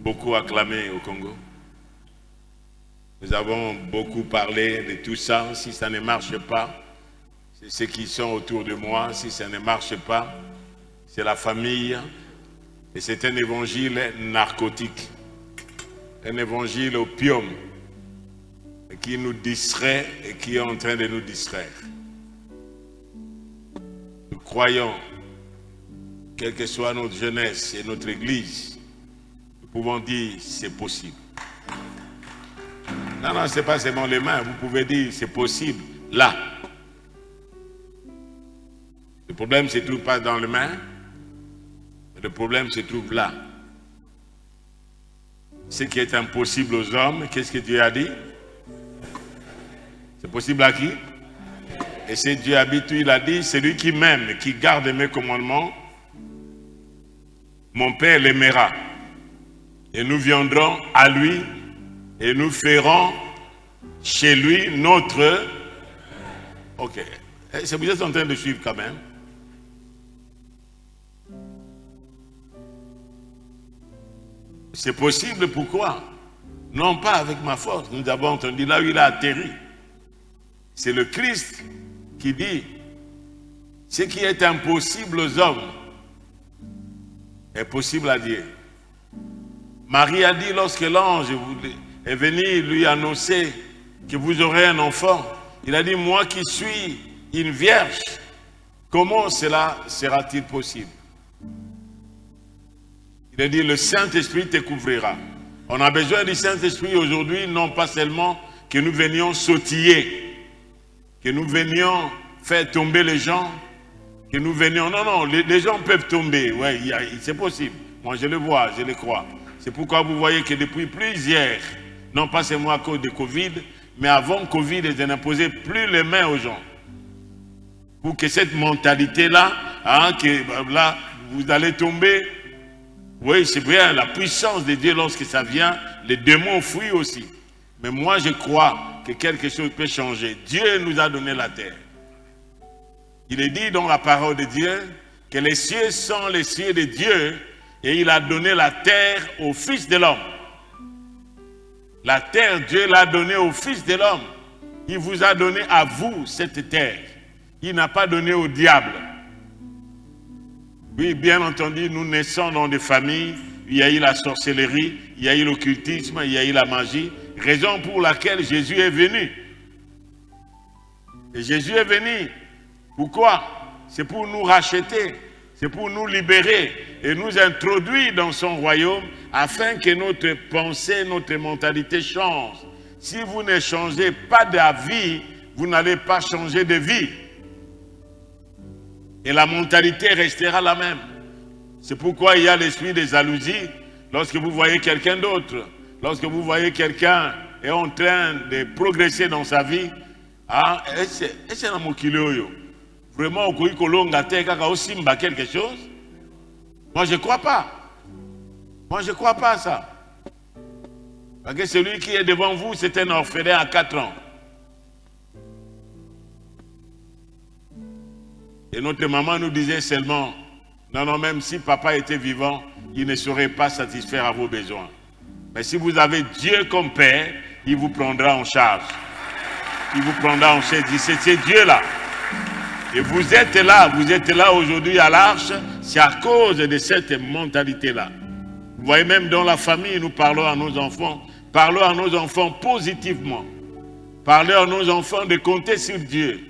beaucoup acclamé au Congo. Nous avons beaucoup parlé de tout ça. Si ça ne marche pas, c'est ceux qui sont autour de moi. Si ça ne marche pas, c'est la famille. Et c'est un évangile narcotique, un évangile opium qui nous distrait et qui est en train de nous distraire. Nous croyons, quelle que soit notre jeunesse et notre église, nous pouvons dire c'est possible. Non, ce n'est pas seulement les mains, vous pouvez dire c'est possible là. Le problème ne se trouve pas dans les mains, mais le problème se trouve là. Ce qui est impossible aux hommes, qu'est-ce que Dieu a dit? C'est possible à qui? Et c'est Dieu habitué, il a dit, celui qui m'aime, qui garde mes commandements, mon Père l'aimera. Et nous viendrons à lui et nous ferons chez lui notre... Ok. Vous êtes en train de suivre quand même. C'est possible, pourquoi? Non pas avec ma force. Nous avons entendu là où il a atterri. C'est le Christ qui dit ce qui est impossible aux hommes est possible à Dieu. Marie a dit lorsque l'ange est venu lui annoncer que vous aurez un enfant, il a dit moi qui suis une vierge, comment cela sera-t-il possible? Il a dit le Saint-Esprit te couvrira. On a besoin du Saint-Esprit aujourd'hui, non pas seulement que nous venions sautiller, que nous venions faire tomber les gens, que nous venions... Non, les gens peuvent tomber, oui, c'est possible. Moi, je le vois, je le crois. C'est pourquoi vous voyez que depuis plusieurs, non pas seulement à cause de Covid, mais avant Covid, ils n'imposaient plus les mains aux gens. Pour que cette mentalité-là, que là, vous allez tomber... Oui, c'est bien, la puissance de Dieu, lorsque ça vient, les démons fuient aussi. Mais moi, je crois que quelque chose peut changer. Dieu nous a donné la terre. Il est dit dans la parole de Dieu que les cieux sont les cieux de Dieu et il a donné la terre au Fils de l'homme. La terre, Dieu l'a donnée au Fils de l'homme. Il vous a donné à vous cette terre. Il n'a pas donné au diable. Oui, bien entendu, nous naissons dans des familles où il y a eu la sorcellerie, il y a eu l'occultisme, il y a eu la magie, raison pour laquelle Jésus est venu. Et Jésus est venu. Pourquoi? C'est pour nous racheter, c'est pour nous libérer et nous introduire dans son royaume afin que notre pensée, notre mentalité change. Si vous ne changez pas d'avis, vous n'allez pas changer de vie. Et la mentalité restera la même. C'est pourquoi il y a l'esprit des jalousies lorsque vous voyez quelqu'un d'autre. Lorsque vous voyez quelqu'un est en train de progresser dans sa vie. Est-ce un mokilio? Vraiment, quelque chose? Moi, je ne crois pas. Moi, je ne crois pas à ça. Parce que celui qui est devant vous, c'est un orphelin à 4 ans. Et notre maman nous disait seulement, non, même si papa était vivant, il ne saurait pas satisfaire à vos besoins. Mais si vous avez Dieu comme Père, il vous prendra en charge. Il vous prendra en charge. C'est Dieu-là. Et vous êtes là aujourd'hui à l'Arche, c'est à cause de cette mentalité-là. Vous voyez, même dans la famille, nous parlons à nos enfants positivement. Parlons à nos enfants de compter sur Dieu.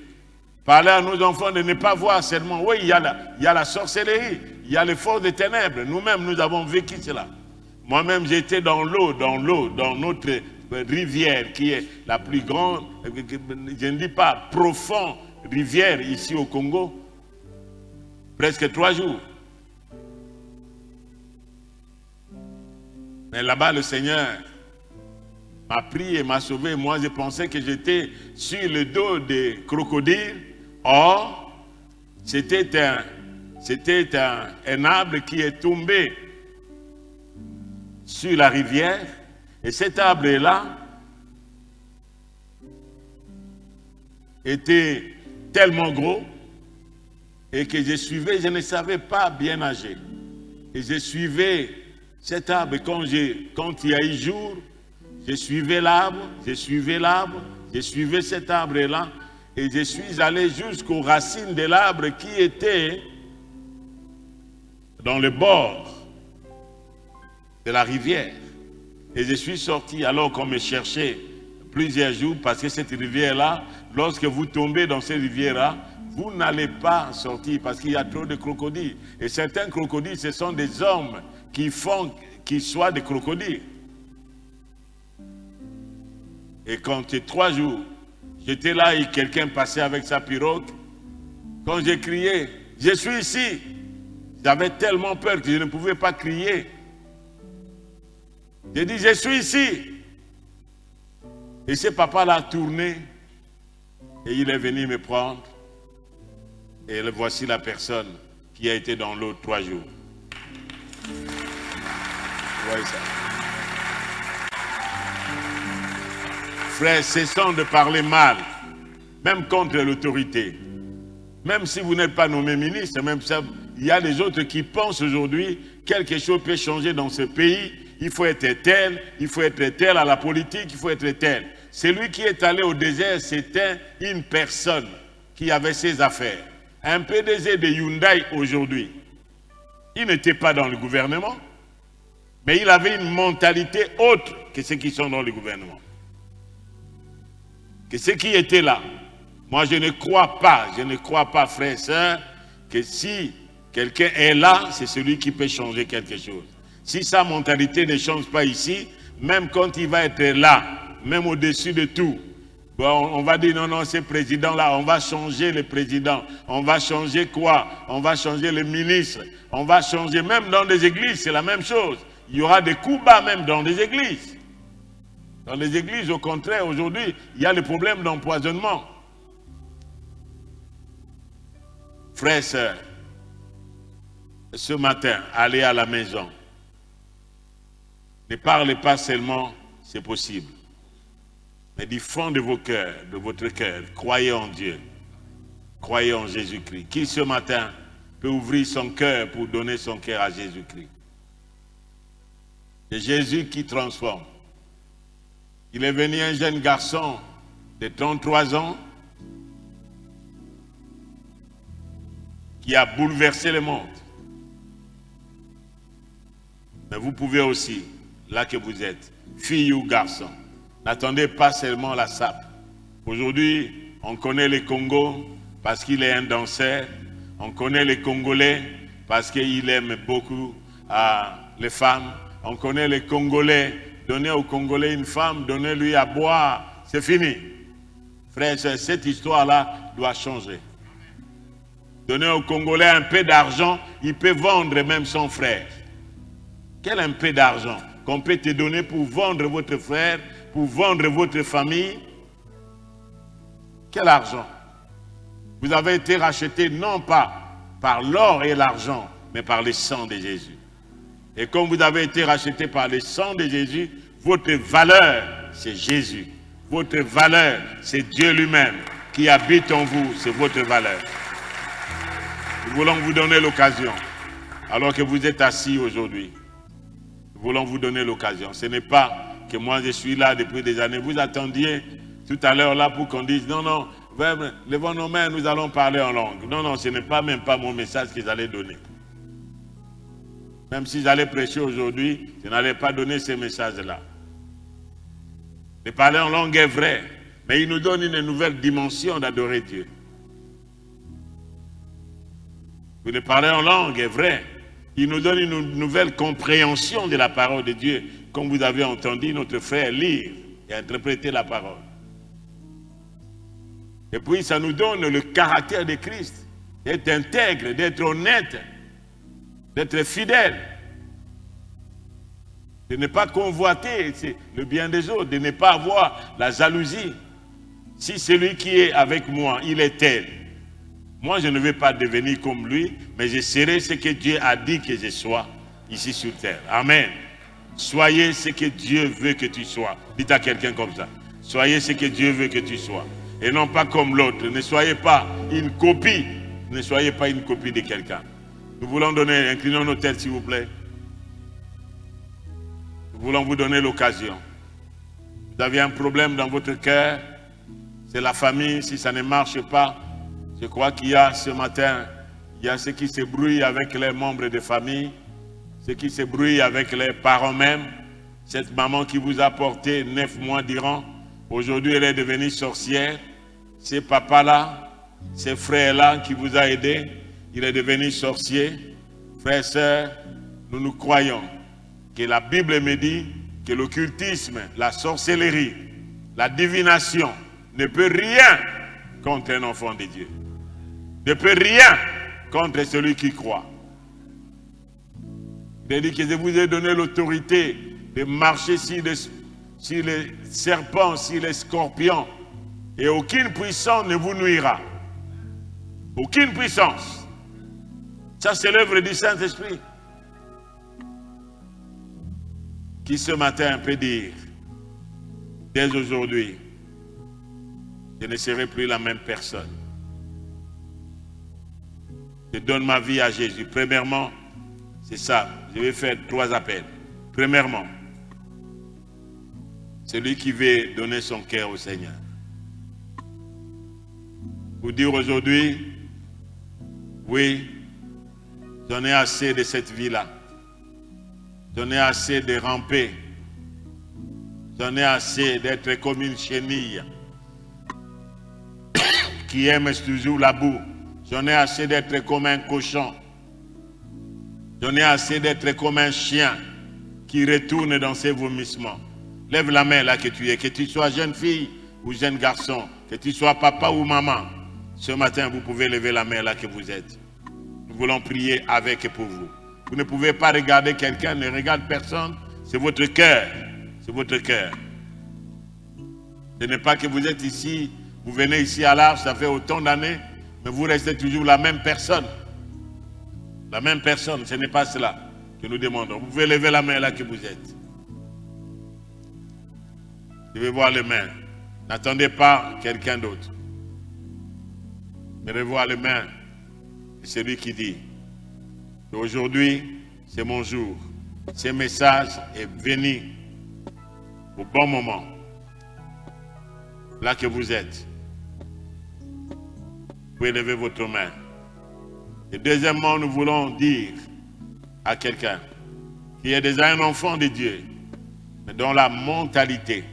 Parler à nos enfants de ne pas voir seulement, oui, il y a la sorcellerie, il y a les forces des ténèbres. Nous-mêmes, nous avons vécu cela. Moi-même, j'étais dans l'eau, dans notre rivière qui est la plus grande, je ne dis pas profonde rivière ici au Congo, presque 3 jours. Mais là-bas, le Seigneur m'a pris et m'a sauvé. Moi, je pensais que j'étais sur le dos des crocodiles. Or, c'était un arbre qui est tombé sur la rivière. Et cet arbre-là était tellement gros et que je ne savais pas bien nager. Et je suivais Cet arbre, quand il y a eu jour, je suivais l'arbre, je suivais cet arbre-là, et je suis allé jusqu'aux racines de l'arbre qui était dans le bord de la rivière. Et je suis sorti alors qu'on me cherchait plusieurs jours, parce que cette rivière-là, lorsque vous tombez dans cette rivière-là, vous n'allez pas sortir parce qu'il y a trop de crocodiles. Et certains crocodiles, ce sont des hommes qui font qu'ils soient des crocodiles. Et quand 3 jours, j'étais là et quelqu'un passait avec sa pirogue, quand j'ai crié, je suis ici, j'avais tellement peur que je ne pouvais pas crier. J'ai dit, je suis ici. Et ce papa-là a tourné et il est venu me prendre. Et voici la personne qui a été dans l'eau 3 jours. Vous voyez ça? Frères, cessons de parler mal, même contre l'autorité. Même si vous n'êtes pas nommé ministre, même ça, il y a des autres qui pensent aujourd'hui quelque chose peut changer dans ce pays. Il faut être tel à la politique, il faut être tel. Celui qui est allé au désert, c'était une personne qui avait ses affaires. Un PDG de Hyundai aujourd'hui, il n'était pas dans le gouvernement, mais il avait une mentalité autre que ceux qui sont dans le gouvernement. Que ceux qui étaient là. Moi, je ne crois pas, frères et sœurs, que si quelqu'un est là, c'est celui qui peut changer quelque chose. Si sa mentalité ne change pas ici, même quand il va être là, même au-dessus de tout, bon, on va dire non, ce président-là, on va changer le président. On va changer quoi? On va changer le ministre. On va changer même dans des églises, c'est la même chose. Il y aura des coups bas même dans des églises. Dans les églises, au contraire, aujourd'hui, il y a le problème d'empoisonnement. Frères et sœurs, ce matin, allez à la maison. Ne parlez pas seulement, c'est possible. Mais du fond de vos cœurs, de votre cœur, croyez en Dieu. Croyez en Jésus-Christ. Qui ce matin peut ouvrir son cœur pour donner son cœur à Jésus-Christ? C'est Jésus qui transforme. Il est venu un jeune garçon de 33 ans qui a bouleversé le monde. Mais vous pouvez aussi, là que vous êtes, fille ou garçon, n'attendez pas seulement la sape. Aujourd'hui, on connaît le Congo parce qu'il est un danseur. On connaît les Congolais parce qu'il aime beaucoup les femmes. On connaît les Congolais. Donnez aux Congolais une femme, donnez-lui à boire. C'est fini. Frères, cette histoire-là doit changer. Donnez aux Congolais un peu d'argent, il peut vendre même son frère. Quel un peu d'argent qu'on peut te donner pour vendre votre frère, pour vendre votre famille? Quel argent? Vous avez été racheté non pas par l'or et l'argent, mais par le sang de Jésus. Et comme vous avez été racheté par le sang de Jésus, votre valeur, c'est Jésus. Votre valeur, c'est Dieu lui-même qui habite en vous, c'est votre valeur. Nous voulons vous donner l'occasion, alors que vous êtes assis aujourd'hui. Nous voulons vous donner l'occasion. Ce n'est pas que moi je suis là depuis des années. Vous attendiez tout à l'heure là pour qu'on dise non, non, levons nos mains, nous allons parler en langue. Non, non, ce n'est pas même pas mon message qu'ils allaient donner. Même si j'allais prêcher aujourd'hui, je n'allais pas donner ces messages-là. De parler en langue est vrai, mais il nous donne une nouvelle dimension d'adorer Dieu. De parler en langue est vrai, il nous donne une nouvelle compréhension de la parole de Dieu, comme vous avez entendu notre frère lire et interpréter la parole. Et puis ça nous donne le caractère de Christ, d'être intègre, d'être honnête, d'être fidèle, de ne pas convoiter le bien des autres, de ne pas avoir la jalousie. Si celui qui est avec moi, il est tel, moi je ne vais pas devenir comme lui, mais je serai ce que Dieu a dit que je sois ici sur terre. Amen. Soyez ce que Dieu veut que tu sois. Dites à quelqu'un comme ça. Soyez ce que Dieu veut que tu sois. Et non pas comme l'autre. Ne soyez pas une copie. Ne soyez pas une copie de quelqu'un. Nous voulons donner, inclinons nos têtes s'il vous plaît. Nous voulons vous donner l'occasion. Vous avez un problème dans votre cœur, c'est la famille, si ça ne marche pas. Je crois qu'il y a ce matin, il y a ceux qui se brouillent avec les membres de famille, ceux qui se brouillent avec les parents même. Cette maman qui vous a porté 9 mois durant, aujourd'hui elle est devenue sorcière. Ce papa-là, ce frère-là qui vous a aidé, il est devenu sorcier. Frères et sœurs, nous croyons que la Bible me dit que l'occultisme, la sorcellerie, la divination ne peut rien contre un enfant de Dieu. Ne peut rien contre celui qui croit. Il a dit que je vous ai donné l'autorité de marcher sur les serpents, sur les scorpions, et aucune puissance ne vous nuira. Aucune puissance. Ça, c'est l'œuvre du Saint-Esprit. Qui ce matin peut dire, dès aujourd'hui, je ne serai plus la même personne. Je donne ma vie à Jésus. Premièrement, c'est ça. Je vais faire 3 appels. Premièrement, celui qui veut donner son cœur au Seigneur. Vous dire aujourd'hui, oui, j'en ai assez de cette vie-là. J'en ai assez de ramper. J'en ai assez d'être comme une chenille qui aime toujours la boue. J'en ai assez d'être comme un cochon. J'en ai assez d'être comme un chien qui retourne dans ses vomissements. Lève la main là que tu sois jeune fille ou jeune garçon, que tu sois papa ou maman. Ce matin, vous pouvez lever la main là que vous êtes. Nous voulons prier avec et pour vous. Vous ne pouvez pas regarder quelqu'un, ne regarde personne. C'est votre cœur. C'est votre cœur. Ce n'est pas que vous êtes ici, vous venez ici à l'Arche, ça fait autant d'années, mais vous restez toujours la même personne. La même personne, ce n'est pas cela que nous demandons. Vous pouvez lever la main là que vous êtes. Je vais voir les mains. N'attendez pas quelqu'un d'autre. Mais voir les mains de celui qui dit aujourd'hui, c'est mon jour. Ce message est venu au bon moment. Là que vous êtes. Vous pouvez lever votre main. Et deuxièmement, nous voulons dire à quelqu'un qui est déjà un enfant de Dieu, mais dans la mentalité,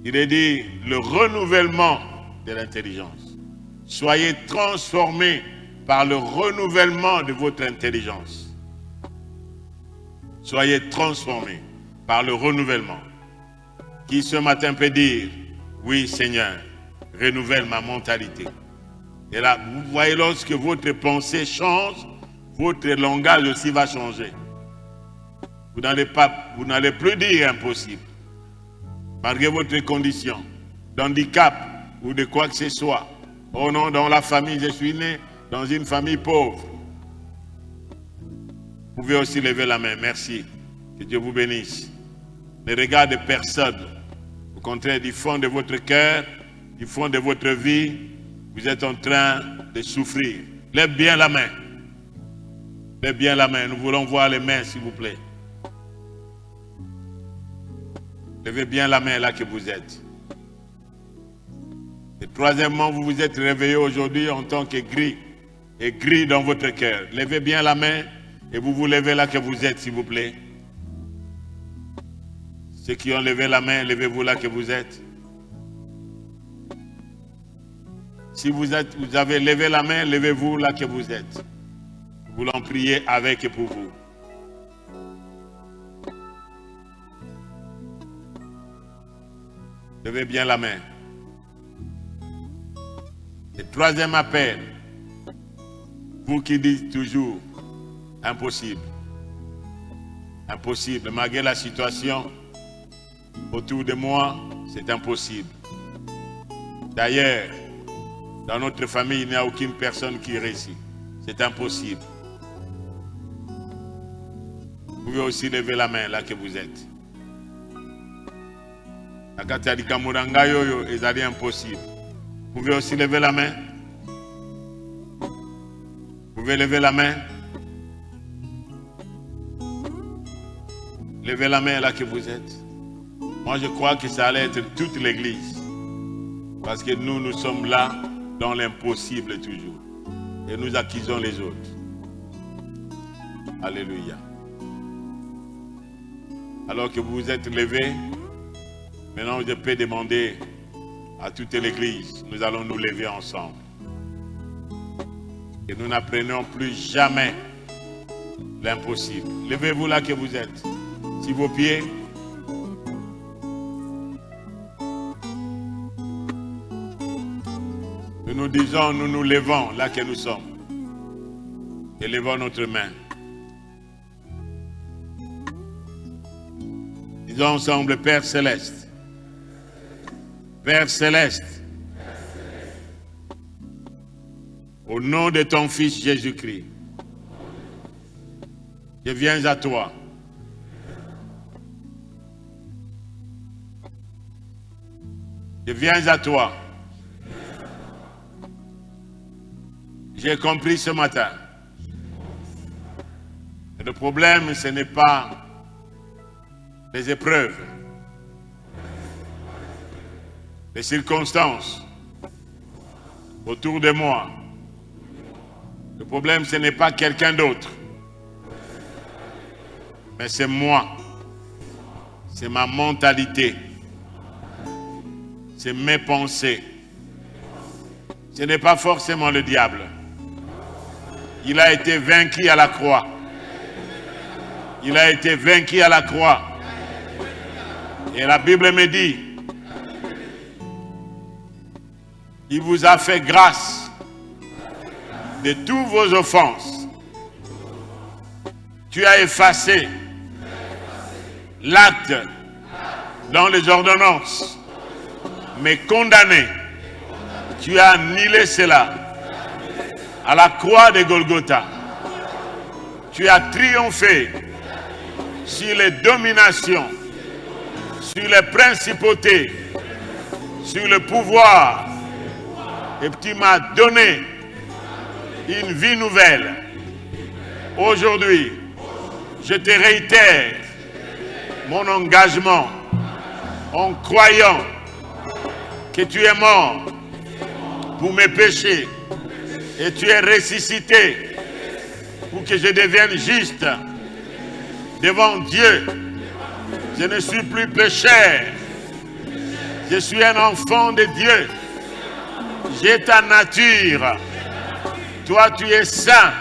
il est dit le renouvellement de l'intelligence. Soyez transformés par le renouvellement de votre intelligence. Soyez transformés par le renouvellement. Qui ce matin peut dire, oui Seigneur, renouvelle ma mentalité. Et là, vous voyez, lorsque votre pensée change, votre langage aussi va changer. Vous n'allez plus dire impossible. Malgré votre condition, d'handicap ou de quoi que ce soit. Oh non, dans la famille, je suis né dans une famille pauvre. Vous pouvez aussi lever la main. Merci. Que Dieu vous bénisse. Ne regardez personne. Au contraire, du fond de votre cœur, du fond de votre vie, vous êtes en train de souffrir. Lève bien la main. Lève bien la main. Nous voulons voir les mains, s'il vous plaît. Levez bien la main là que vous êtes. Et troisièmement, vous vous êtes réveillé aujourd'hui en tant que gris. Et gris dans votre cœur. Levez bien la main et vous vous levez là que vous êtes, s'il vous plaît. Ceux qui ont levé la main, levez-vous là que vous êtes. Si vous avez levé la main, levez-vous là que vous êtes. Nous voulons prier avec et pour vous. Levez bien la main. Le troisième appel, vous qui dites toujours impossible. Impossible, malgré la situation autour de moi, c'est impossible. D'ailleurs, dans notre famille, il n'y a aucune personne qui réussit. C'est impossible. Vous pouvez aussi lever la main là que vous êtes. C'est impossible. Vous pouvez aussi lever la main. Vous pouvez lever la main. Levez la main là que vous êtes. Moi, je crois que ça allait être toute l'église. Parce que nous sommes là dans l'impossible toujours. Et nous accusons les autres. Alléluia. Alors que vous vous êtes levés, maintenant je peux demander à toute l'église, nous allons nous lever ensemble. Et nous n'apprenons plus jamais l'impossible. Levez-vous là que vous êtes. Si vos pieds. Nous disons, nous nous levons là que nous sommes. Et levons notre main. Disons ensemble, Père Céleste. Père Céleste. Au nom de ton Fils Jésus-Christ. Je viens à toi. Je viens à toi. J'ai compris ce matin. Et le problème, ce n'est pas les épreuves, les circonstances autour de moi. Le problème, ce n'est pas quelqu'un d'autre. Mais c'est moi. C'est ma mentalité. C'est mes pensées. Ce n'est pas forcément le diable. Il a été vaincu à la croix. Il a été vaincu à la croix. Et la Bible me dit, il vous a fait grâce de toutes vos offenses. Tu as effacé l'acte dans les ordonnances, mais condamné. Tu as annulé cela à la croix de Golgotha. Tu as triomphé sur les dominations, sur les principautés, sur le pouvoir. Et tu m'as donné une vie nouvelle. Aujourd'hui, je te réitère mon engagement en croyant que tu es mort pour mes péchés et tu es ressuscité pour que je devienne juste devant Dieu. Je ne suis plus pécheur. Je suis un enfant de Dieu. J'ai ta nature. Toi, tu es saint.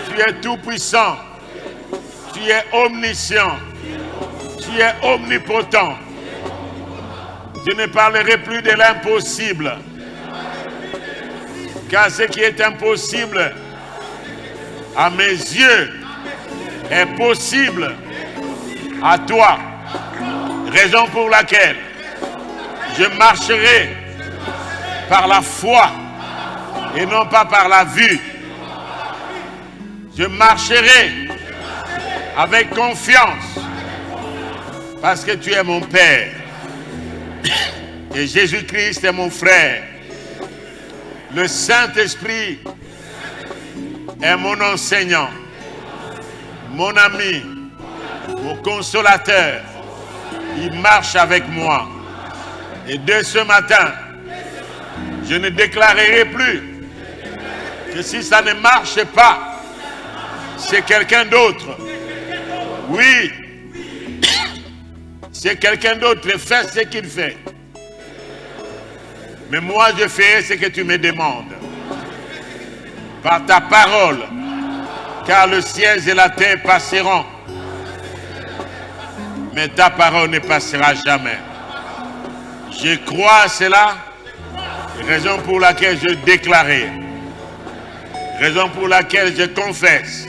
Tu es tout puissant. Tu es omniscient. Tu es omnipotent. Je ne parlerai plus de l'impossible. Car ce qui est impossible à mes yeux est possible à toi. Raison pour laquelle je marcherai par la foi et non pas par la vue. Je marcherai avec confiance parce que tu es mon Père et Jésus-Christ est mon frère. Le Saint-Esprit est mon enseignant, mon ami, mon consolateur. Il marche avec moi. Et dès ce matin, je ne déclarerai plus que si ça ne marche pas, c'est quelqu'un d'autre. Oui, c'est quelqu'un d'autre qui fait ce qu'il fait. Mais moi, je ferai ce que tu me demandes. Par ta parole, car le ciel et la terre passeront. Mais ta parole ne passera jamais. Je crois à cela, raison pour laquelle je déclarais, raison pour laquelle je confesse.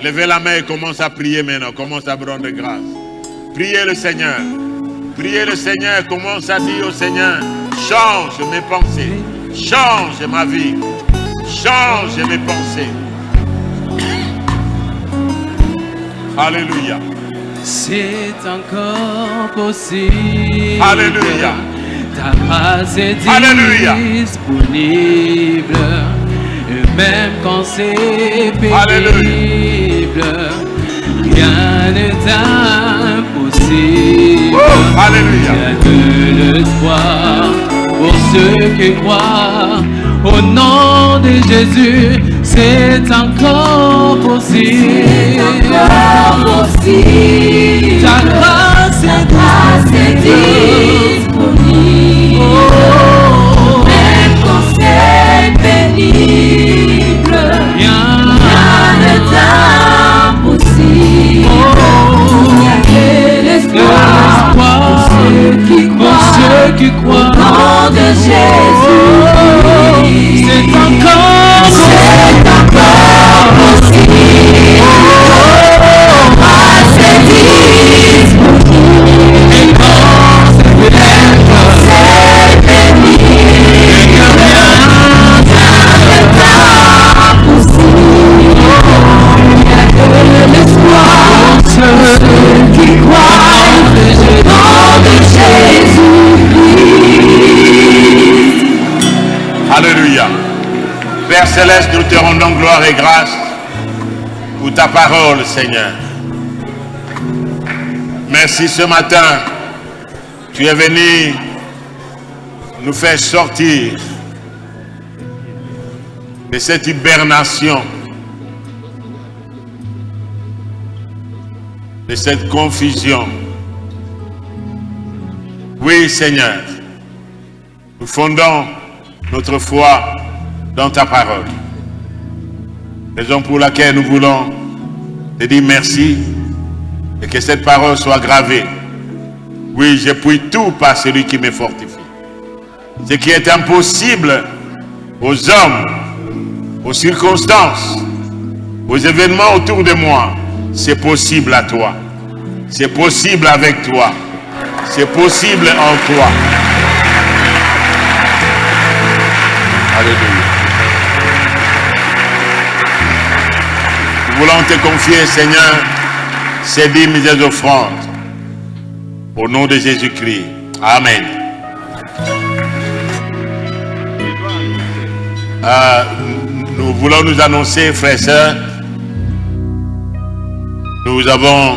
Levez la main et commence à prier maintenant, commence à rendre grâce. Priez le Seigneur, priez le Seigneur, commence à dire au Seigneur, change mes pensées, change ma vie, change mes pensées. Alléluia. C'est encore possible. Alléluia. Ta grâce est Alléluia. disponible. Et même quand c'est pénible, Rien n'est impossible. Oh, alléluia. Il n'y a que l'espoir pour ceux qui croient. Au nom de Jésus, c'est encore possible. Ta grâce est disponible. Oh, Même quand c'est pénible, rien n'est impossible. Il y a que l'espoir pour ceux qui croient. Au nom de Jésus, c'est encore possible. Grâce est disponible. et quand c'est pénible, C'est pénible. Ceux qui croient au nom de Jésus-Christ. Alléluia. Père Céleste, nous te rendons gloire et grâce pour ta parole, Seigneur. Merci ce matin. Tu es venu nous faire sortir de cette hibernation, de cette confusion. Oui, Seigneur, nous fondons notre foi dans ta parole. Raison pour laquelle nous voulons te dire merci et que cette parole soit gravée. Oui, je puis tout par celui qui me fortifie. Ce qui est impossible aux hommes, aux circonstances, aux événements autour de moi, c'est possible à toi. C'est possible avec toi. C'est possible en toi. Alléluia. Nous voulons te confier, Seigneur, ces dîmes et ces offrandes. Au nom de Jésus-Christ. Amen. Nous voulons nous annoncer, frères et sœurs, nous avons